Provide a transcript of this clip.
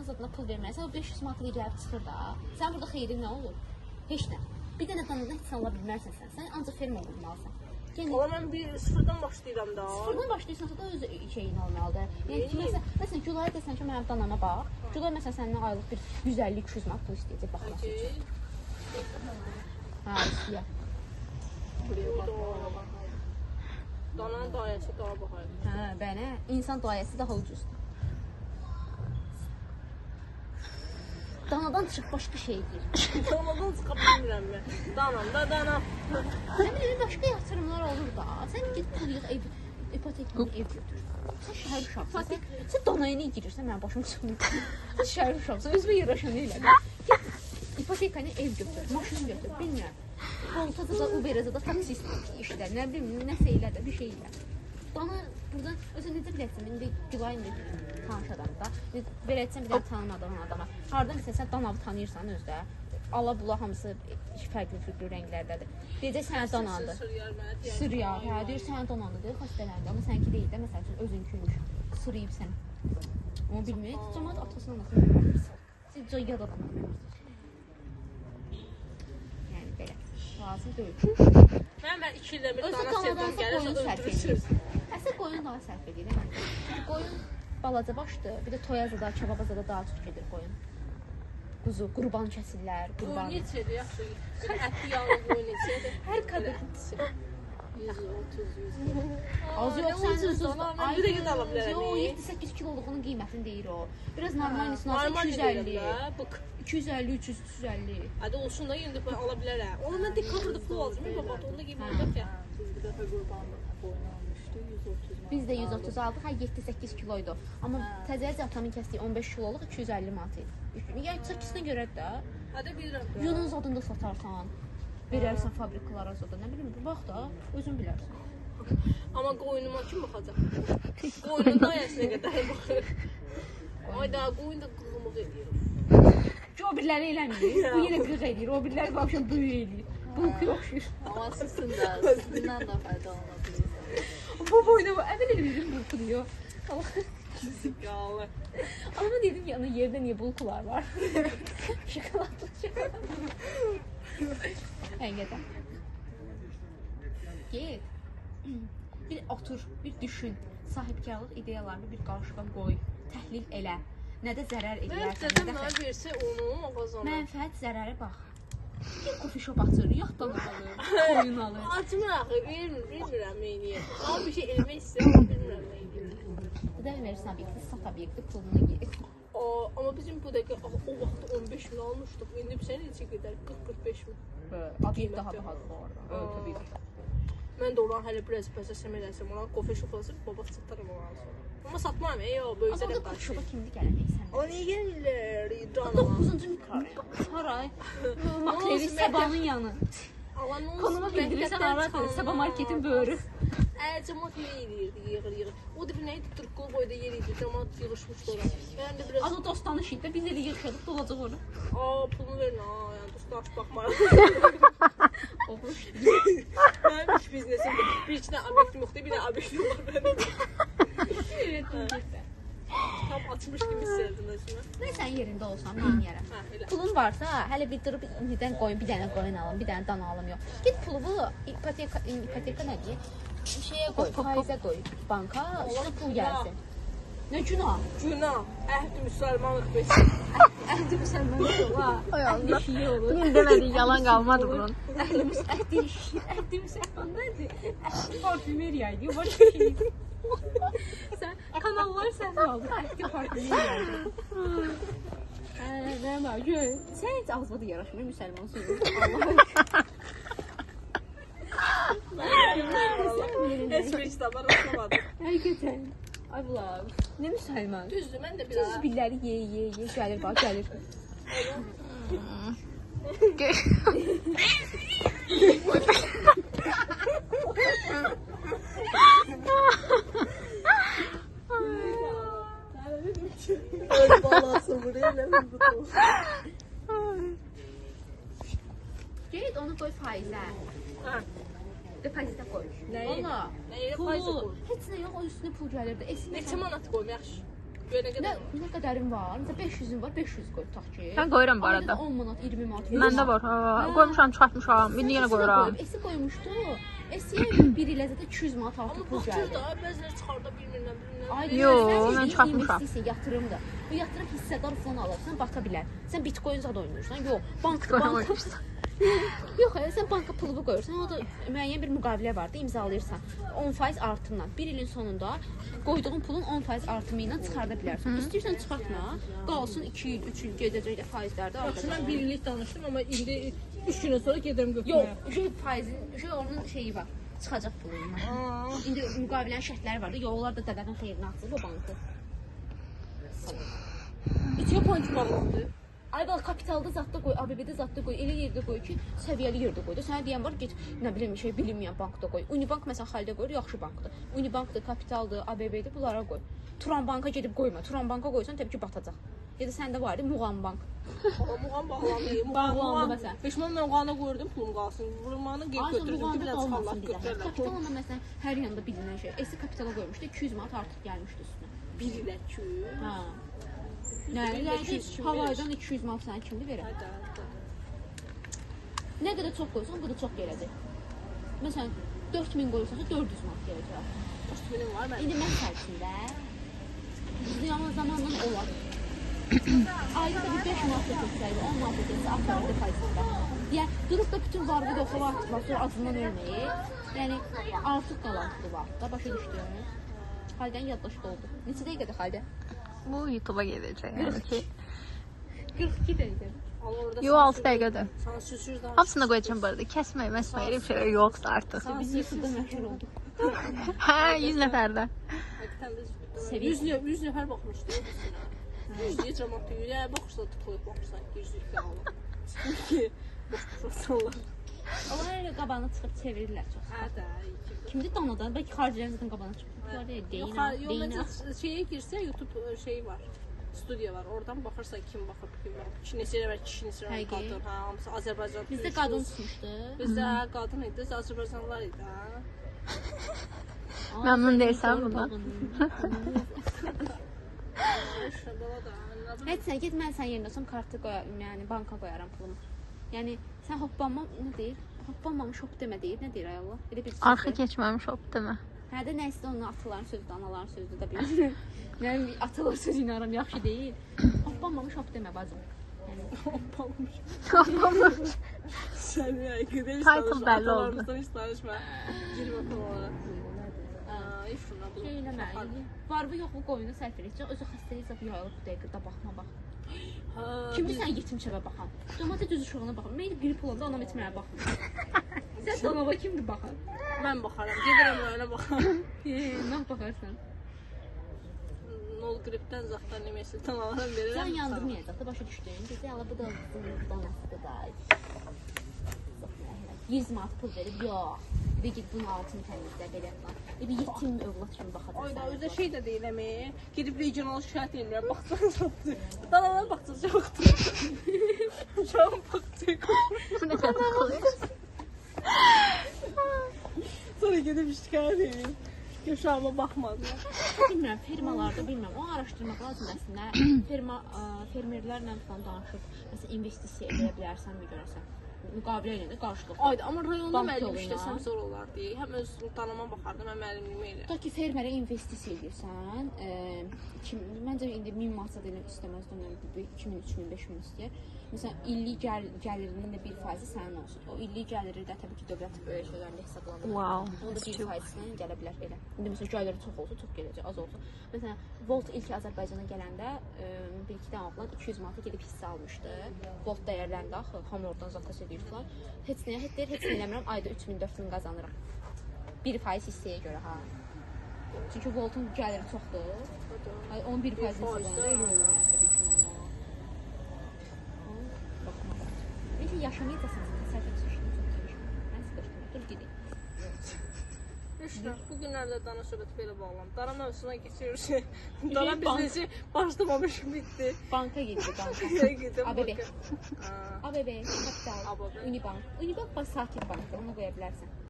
insanın zadına pul verməyəsən, o 500 manat gəlib çıxır da. Sən burada xeyrin nə olur? Heç nə. Bir dənə danadan heç ala bilmərsən sən. Sən ancaq ferma qurmalısan. Ola mən bir sıfırdan başlayıram da. Sıfırdan başlayırsan da öz şeyin olmalıdır. Yəni ki, məsələn, Gülaya desən ki, mənim danama bax. Gülay məsələn səndən aylıq bir 150-200 manat pul istəyəcək baxması üçün. Hə, istəyir. Dananın dayəsi daha baxayım. Hə, bənə insan dayəsi daha ucuzdur. Danadan çıxıb başqa şeydir. Danadan çıxa bilmirəm mən. Danam da danam. Nə bilim, başqa yatırımlar olur da. Sən git pul yığ, ipotekini ev götür. Sən şəhər uşaqsan. Sən danaya niyə girirsən? Mənim başım çıxmır. Sən şəhər uşaqsan, özümə yaraşan elə. Git ipotekini ev götür, maşın götür, bilmirəm. Voltada da, Uber'də da taksist işlər, nə bilim, nəsə elə də, bir şey elə. Dana buradan, özün necə biləcəksən, indi Gülay indi tanış adamı da, verəcəksən bir dənə tanımadığın adama. Hardan bilsən, sən danavı tanıyırsan özdə, ala bula hamısı fərqli rənglərdədir. Deyəcək sənə danandır. Sırıyar, hə, deyir sənə danandır, deyir xəstələndi, amma sənki deyil də, məsəl üçün özünküymüş, sırıyıb sən. Onu bilməyək, cəmat atasını anasını bilməyirsən. Siz yad adamı bilməyirsən. Yəni belə, lazım deyil. Mən 2 ildə bir dana sevdən gəlirsə öldürürsünüz. Əsl qoyun daha sərf edir. Qoyun balaca başdır, bir də toyazada, kebabazada daha çox gedir qoyun. Quzu, qurban kəsirlər, qurban. Qoyun neçədir, yaxşı. Bir ətli yağlı qoyun neçədir? Hər kadın. 130, 100. Az yox, sən özün. Bir də ala bilərəm. Yox, 7-8 kiloluğunun qiymətini deyir o. Biraz normalini olsa 250. 250, 300, 350. Hadi olsun da indi ala bilərəm. Onu mən dekabrda pul alacağım, baba, onda qiymətdə ki. Bir dəfə qurbanlıq qoyun almışdı, 130 manat. Biz də 130 aldıq, 7-8 kiloydu. Amma təzəcə atamın kəsdiyi 15 kiloluq 250 manat idi. Yəni çəkisinə görə də. Hadi bilirəm. Yunun zadında satarsan, verərsən fabrikalara zada, nə bilim, bax da, özün bilərsən. Amma qoyunuma kim baxacaq? Qoyunun dayəsinə qədər baxır. Ay da, qoyun da qığımıq edir. Ki, o biriləri eləmir, bu yenə qığ edir, o biriləri baxışın böyük edir. Bulku yoxşur. Amma sizin də, sizindən də faydalanma bilirsiniz. Bu boyda bu, əvvəl eləmirdim bulku diyor. Yağlı. Ama dedim ki, ana yerdə niyə bulkular var? Şokoladlı şokoladlı. Həqiqətən. Get. Bir otur, bir düşün. Sahibkarlıq ideyalarını bir qarşıya qoy. Təhlil elə. Nədə zərər eləyərsən, Dedəm, mənə versə onu, mağazana. Mənfəət, zərərə bax. Bir coffee shop açır, yaxdan alır, koyun alır. Açmır axı, bilmirəm neyniyəm. Amma bir şey eləmək istəyirəm, bilmirəm neyniyəm. Nədən verirsən obyekti, sat obyekti, pulunu yer. Amma bizim bu dəqiqə o vaxt 15 min almışdıq. İndi bir sənə neçə qədər? 40-45 min. Obyekt daha bahadır bu arada. Tabii ki. Mən də olan hələ biraz pəsəsəm eləsəm, ona coffee shop olsun, baba satarım ona sonra. Amma satmam, yox, böyüzə Amma da coffee shop'a kimdi gələnək sən? O niyə gəlirlər? 9-cu mikrorayon. Haray. Makleri Səbanın yanı. Konuma bildirirsən aradır, Səba marketin böyrü. Cəmat nə eləyirdi, yığır. O da bir nə idi, turqul boyda yer idi, cəmat yığışmışdı ora. Yəni də biraz... Az o dostanı şiddə, biz elə yığışadıq, dolacaq onu. Pulunu verin, yəni dostlar aç baxmayın. Oğruş. Mənim iş biznesim bir iki dənə obyektim yoxdur, bir dənə obyektim var mənim. Evet, öylədir. Tam açmış kimi sevdim özümü. Mən sənin yerində olsam, neyin yerəm? Pulun varsa, hələ bir durub indidən qoyun, bir dənə qoyun alım, bir dənə dana alım, yox. Git pulu, ipoteka nə deyir? Şeyə qoy, faizə qoy, banka, üstünə pul gəlsin. Nə günah? Günah, əhd-i müsəlmanlıq besin. Əhd-i müsəlmanlıq ola. Ay Allah. Şey olur. Bugün demədik, yalan qalmadı bunun. Əhd-i müsəlman nədir? Əhd-i parfümeriyaydı, başqa şey. Sən kanallar səndə oldu, əhd-i parfümeriyaydı. Nə var, gör. Sən heç ağzıma da yaraşmır, müsəlman sözü. Heç bir kitaba rastlamadım. Həqiqətən. Ay bunlar, nə müsəlman? Düzdür, mən də biraz... Düz billəri ye, gəlir, bax, gəlir. Öz balası buraya nə mi bu? Geyid onu qoy faizə. Depozitə qoy. Nəyi? Ona Nəyə faizə qoy? Heç nə yox, o üstünə pul gəlirdi. Neçə manat qoyum, yaxşı? Görə qədər. Nə qədərin var? Məsələn 500-ün var, 500 qoy tutaq ki. Mən qoyuram bu arada. 10 manat, 20 manat. Məndə var. Qoymuşam, çıxartmışam. İndi yenə qoyuram. Esi qoymuşdu. Esiyə bir ilə də 200 manat artıq pul Baxır gəldi. da, bəziləri çıxarda bilmirlər. Aydın, Yox, sən mən bir çıxartmışam. investisiya, yatırımdır. Bu yatırım hissədar falan alırsan, bata bilər. Sən Bitcoin zad oynayırsan, yox, bankda bank. Yox, sən banka pulunu qoyursan, o da müəyyən bir müqavilə var da, imzalayırsan. 10% artımla. 1 ilin sonunda qoyduğun pulun 10% artımı ilə çıxarda bilərsən. İstəyirsən çıxartma, qalsın 2 il, 3 il gedəcək də faizlərdə Yaxşı, artacaq. mən 1 illik danışdım, amma indi 3 gün sonra gedirəm götürməyə. Yox, faizin, onun şeyi var. Çıxacaq pulundan. İndi müqavilənin şərtləri var da, yox, onlar da dədənin xeyrinə atılıb o bankı. İçə bank bağlıdır. Ay bak kapitalda zatda qoy, ABB-də zatda qoy, elə yerdə qoy ki, səviyyəli yerdə qoy da. Sənə deyən var, get, nə bilim, bilinməyən bankda qoy. Unibank məsələn xalidə qoyur, yaxşı bankdır. Unibankdır, kapitaldır, ABB-dir, bunlara qoy. Turan banka gedib qoyma. Turan banka qoysan təbii ki, batacaq. Ya da səndə var idi Muğam bank. Muğam bağlandı. Bağlandı məsələn. Peşman mən Muğana qoyurdum, pulum qalsın. Vurmanı geri Ay, götürdüm ki, Muğamda biraz qalmasın xallat bir dənə. götürərlər. Kapitalında məsələn hər yanda bilinən şey. Esi kapitala qoymuşdu, 200 manat artıq gəlmişdi üstünə. 1 ilə 2. Hə. Nə, yəni havaydan 200 manat sənə kimdir verər? Nə qədər çox qoysan, o qədər çox gələcək. Məsələn, 4000 qoyursansa 400 manat gələcək. 3000 var mənim. İndi mən sərçində ziyanlı zamanla olar. Ayda da bir 5 manat götürsəydi, 10 manat götürsəydi, aparırdı faizində. Yəni, durub da bütün varlığı da oxuva atırlar, sonra acından ölməyib. Yəni, artıq qalan pulu var da, başa düşdün. Xalidən yaddaşı oldu. Neçə dəqiqədə Xalidə? Bu YouTube'a gedəcək yəni ki. 42 dəqiqə. Yo 6 dəqiqədir. Sansürsüz danış. Hamısını qoyacağım bu arada. Kəsmək, məsmək, elə bir şeylər yoxsa artıq. Biz YouTube'da məşhur olduq. Hə, 100 nəfərdə. Həqiqətən 100 nəfər baxmışdı. 100 cəmat deyir, baxırsan tıxlayıb baxırsan 100 falan. Çünki boş insanlar. Onlar elə qabağına çıxıb çevirirlər çox. Hə də. Kimdir danadan? Bəlkə xaricilərin zaten qabağına çıxıb. Yox, şeyə girsə YouTube şey var. Studiya var. Oradan baxırsan kim baxır, kim baxır. Kişi neçə var, kişi neçə var, qadın. Hə, hamısı Azərbaycan. Bizdə qadın çıxmışdı. Bizdə qadın idi, Azərbaycanlılar idi. Məmnun deyilsən bundan. Heç sən get, mən sənin yerində olsam kartı qoyaram, yəni banka qoyaram pulumu. Yəni sən hoppanma nə deyir? Hoppanmamış hop demə deyir. Nə deyir ay Allah? Elə bir Arxa keçməmiş hop demə. Hə də nəsə onun ataların sözüdür, anaların sözüdür də bilmirəm. Yəni atalar sözü inaram yaxşı deyil. Hoppanmamış hop demə bacım. Yəni Hoppanmamış. Sən həqiqətən Title bəlli oldu. Heç danışma. Girmə falan. Şey eləmə. Var bu yox bu qoyunu sərf edəcək. Özü xəstəlik zad yayılıb bu dəqiqədə baxma bax. Kimdir sən yetim çəvə baxan? Domata düz uşağına baxın. Mən qrip olanda anam heç mənə baxmır. Sən donava kimdir baxan? Mən baxaram. Gedirəm ona baxaram. Nə baxarsan? Nol qripdən zaxdan neməsə tanalarım verirəm. Sən yandırmayacaq da başa düşdün. Bizə ala bu da danasıdır da. 100 manat pul verib, yox. Bir git bunun altını təmizlə, belə falan. Bir yetim övlad kimi baxacaq. Ayda özə şey də deyiləm. Gedib regional şikayət edirəm. Baxsan satdı. Danalar baxacaq yoxdur. Uşağım baxacaq. Bu nə qədər qoyur? Sonra gedib şikayət edirəm. Uşağıma baxmadılar. Bilmirəm, fermalarda bilmirəm. Onu araşdırmaq lazım əslində. Fermerlərlə falan danışıb, məsələn, investisiya edə bilərsən, görəsən. Müqavilə ilə də qarşılıq. Ayda, amma rayonda müəllim işləsəm zor olardı. Həm öz tanıma baxardım, həm müəllimliyimə elə. Ta ki fermerə investisiya edirsən, məncə indi 1000 manat da istəməzdim, 2000, 3000 istəyir. Məsələn, illik gəlirinin də 1% sənin olsun. O illik gəliri də təbii ki, dövlət böyle şeylərlə hesablanır. Wow. Onda 1%-dən gələ bilər elə. İndi məsələn, gəliri çox olsa, çox gələcək, az olsa. Məsələn, Volt ilk Azərbaycana gələndə bir-iki dənə oğlan 200 manata gedib hissə almışdı. Volt dəyərləndi axı, hamı oradan zakas edirlər. Heç nə eləmirəm, ayda 3000-4000 qazanıram. 1% hissəyə görə ha. Çünki Voltun gəliri çoxdur. Ay 11% hissədən yox, təbii ki, ona. Neyse yaşamayacaqsın, səhv etmişəm, çox danışma. Mən sıxışdım, dur gedək. Rüştə, bu günlərdə dana söhbəti belə bağlam. Dana mövzusuna keçiyoruz. Dana biznesi başlamamış, bitti. Banka gitti, banka. ABB. ABB, Kapital, Unibank. Unibank baş sakit bankdır, onu qoya bilərsən.